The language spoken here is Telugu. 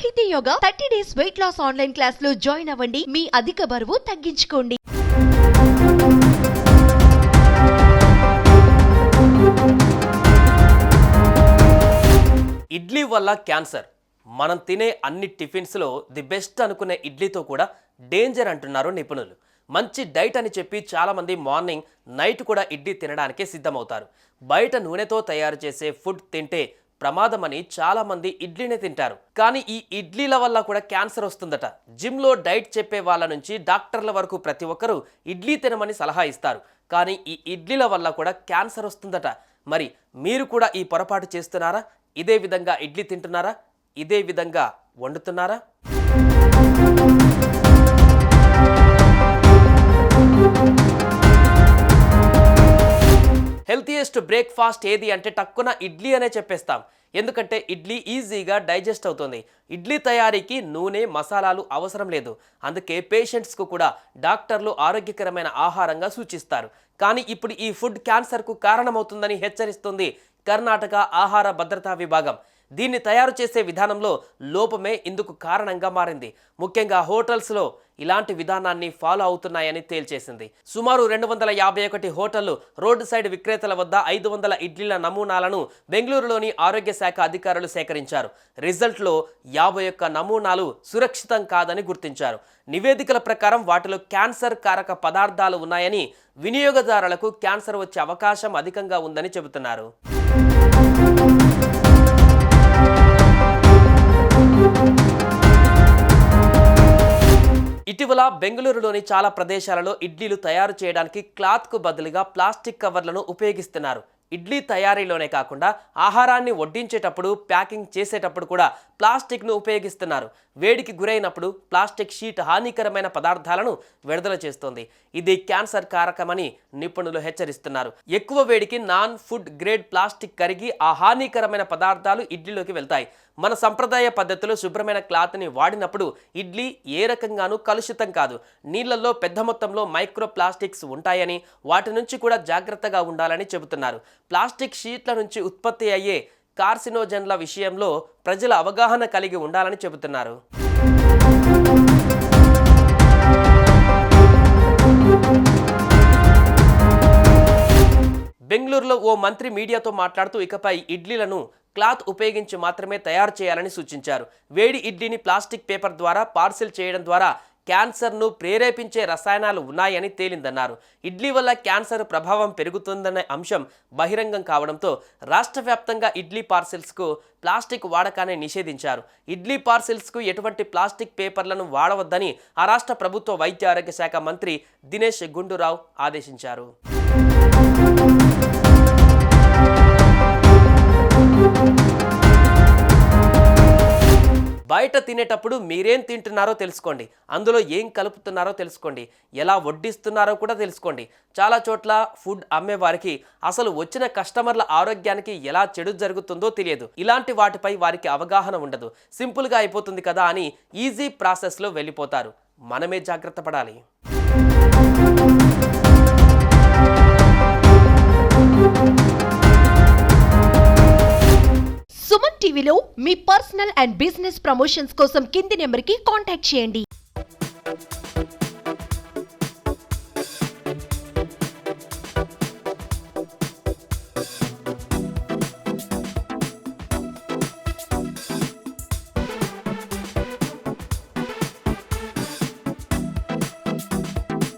సాహితీ yoga 30 days weight loss online class లో జాయిన్ అవ్వండి. మీ అధిక బరువు తగ్గించుకోండి. ఇడ్లీ వల్ల క్యాన్సర్. మనం తినే అన్ని టిఫిన్స్లో ది బెస్ట్ అనుకునే ఇడ్లీతో కూడా డేంజర్ అంటున్నారు నిపుణులు. మంచి డైట్ అని చెప్పి చాలామంది మార్నింగ్ నైట్ కూడా ఇడ్లీ తినడానికి సిద్ధమవుతారు. బయట నూనెతో తయారు చేసే ఫుడ్ తింటే ప్రమాదమని చాలామంది ఇడ్లీనే తింటారు. కానీ ఈ ఇడ్లీల వల్ల కూడా క్యాన్సర్ వస్తుందట. జిమ్లో డైట్ చెప్పే వాళ్ళ నుంచి డాక్టర్ల వరకు ప్రతి ఒక్కరూ ఇడ్లీ తినమని సలహా ఇస్తారు. కానీ ఈ ఇడ్లీల వల్ల కూడా క్యాన్సర్ వస్తుందట. మరి మీరు కూడా ఈ పొరపాటు చేస్తున్నారా? ఇదే విధంగా ఇడ్లీ తింటున్నారా? ఇదే విధంగా వండుతున్నారా? హెల్తీయెస్ట్ బ్రేక్ఫాస్ట్ ఏది అంటే టక్కున ఇడ్లీ అనే చెప్పేస్తాం. ఎందుకంటే ఇడ్లీ ఈజీగా డైజెస్ట్ అవుతుంది. ఇడ్లీ తయారీకి నూనె, మసాలాలు అవసరం లేదు. అందుకే పేషెంట్స్కు కూడా డాక్టర్లు ఆరోగ్యకరమైన ఆహారంగా సూచిస్తారు. కానీ ఇప్పుడు ఈ ఫుడ్ క్యాన్సర్కు కారణమవుతుందని హెచ్చరిస్తుంది కర్ణాటక ఆహార భద్రతా విభాగం. దీన్ని తయారు చేసే విధానంలో లోపమే ఇందుకు కారణంగా మారింది. ముఖ్యంగా హోటల్స్లో ఇలాంటి విధానాన్ని ఫాలో అవుతున్నాయని తేల్చేసింది. సుమారు 251 హోటళ్లు, రోడ్డు సైడ్ విక్రేతల వద్ద 500 ఇడ్లీల నమూనాలను బెంగళూరులోని ఆరోగ్య శాఖ అధికారులు సేకరించారు. రిజల్ట్లో 51 నమూనాలు సురక్షితం కాదని గుర్తించారు. నివేదికల ప్రకారం వాటిలో క్యాన్సర్ కారక పదార్థాలు ఉన్నాయని, వినియోగదారులకు క్యాన్సర్ వచ్చే అవకాశం అధికంగా ఉందని చెబుతున్నారు. ఇటీవల బెంగళూరులోని చాలా ప్రదేశాలలో ఇడ్లీలు తయారు చేయడానికి క్లాత్కు బదులుగా ప్లాస్టిక్ కవర్లను ఉపయోగిస్తున్నారు. ఇడ్లీ తయారీలోనే కాకుండా ఆహారాన్ని వడ్డించేటప్పుడు, ప్యాకింగ్ చేసేటప్పుడు కూడా ప్లాస్టిక్ను ఉపయోగిస్తున్నారు. వేడికి గురైనప్పుడు ప్లాస్టిక్ షీట్ హానికరమైన పదార్థాలను విడుదల చేస్తుంది. ఇది క్యాన్సర్ కారకమని నిపుణులు హెచ్చరిస్తున్నారు. ఎక్కువ వేడికి నాన్ ఫుడ్ గ్రేడ్ ప్లాస్టిక్ కరిగి ఆ హానికరమైన పదార్థాలు ఇడ్లీలోకి వెళ్తాయి. మన సంప్రదాయ పద్ధతిలో శుభ్రమైన క్లాత్ని వాడినప్పుడు ఇడ్లీ ఏ రకంగానూ కలుషితం కాదు. నీళ్లలో పెద్ద మొత్తంలో మైక్రో ప్లాస్టిక్స్ ఉంటాయని, వాటి నుంచి కూడా జాగ్రత్తగా ఉండాలని చెబుతున్నారు. ప్లాస్టిక్ షీట్ల నుంచి ఉత్పత్తి అయ్యే కార్సినోజన్ల విషయంలో ప్రజల అవగాహన కలిగి ఉండాలని చెబుతున్నారు. బెంగళూరులో ఓ మంత్రి మీడియాతో మాట్లాడుతూ ఇకపై ఇడ్లీలను క్లాత్ ఉపయోగించి మాత్రమే తయారు చేయాలని సూచించారు. వేడి ఇడ్లీని ప్లాస్టిక్ పేపర్ ద్వారా పార్సిల్ చేయడం ద్వారా క్యాన్సర్ను ప్రేరేపించే రసాయనాలు ఉన్నాయని తేలిందన్నారు. ఇడ్లీ వల్ల క్యాన్సర్ ప్రభావం పెరుగుతుందనే అంశం బహిరంగం కావడంతో రాష్ట్ర వ్యాప్తంగా ఇడ్లీ పార్సిల్స్కు ప్లాస్టిక్ వాడకాన్ని నిషేధించారు. ఇడ్లీ పార్సిల్స్కు ఎటువంటి ప్లాస్టిక్ పేపర్లను వాడవద్దని ఆ రాష్ట్ర ప్రభుత్వ వైద్య ఆరోగ్య శాఖ మంత్రి దినేష్ గుండూరావ్ ఆదేశించారు. బయట తినేటప్పుడు మీరేం తింటున్నారో తెలుసుకోండి. అందులో ఏం కలుపుతున్నారో తెలుసుకోండి. ఎలా వడ్డిస్తున్నారో కూడా తెలుసుకోండి. చాలా చోట్ల ఫుడ్ అమ్మే వారికి అసలు వచ్చిన కస్టమర్ల ఆరోగ్యానికి ఎలా చెడు జరుగుతుందో తెలియదు. ఇలాంటి వాటిపై వారికి అవగాహన ఉండదు. సింపుల్గా అయిపోతుంది కదా అని ఈజీ ప్రాసెస్లో వెళ్ళిపోతారు. మనమే జాగ్రత్త పడాలి. సుమన్ టీవీలో మీ పర్సనల్ అండ్ బిజినెస్ ప్రమోషన్స్ కోసం కింది నెంబర్కి కాంటాక్ట్ చేయండి.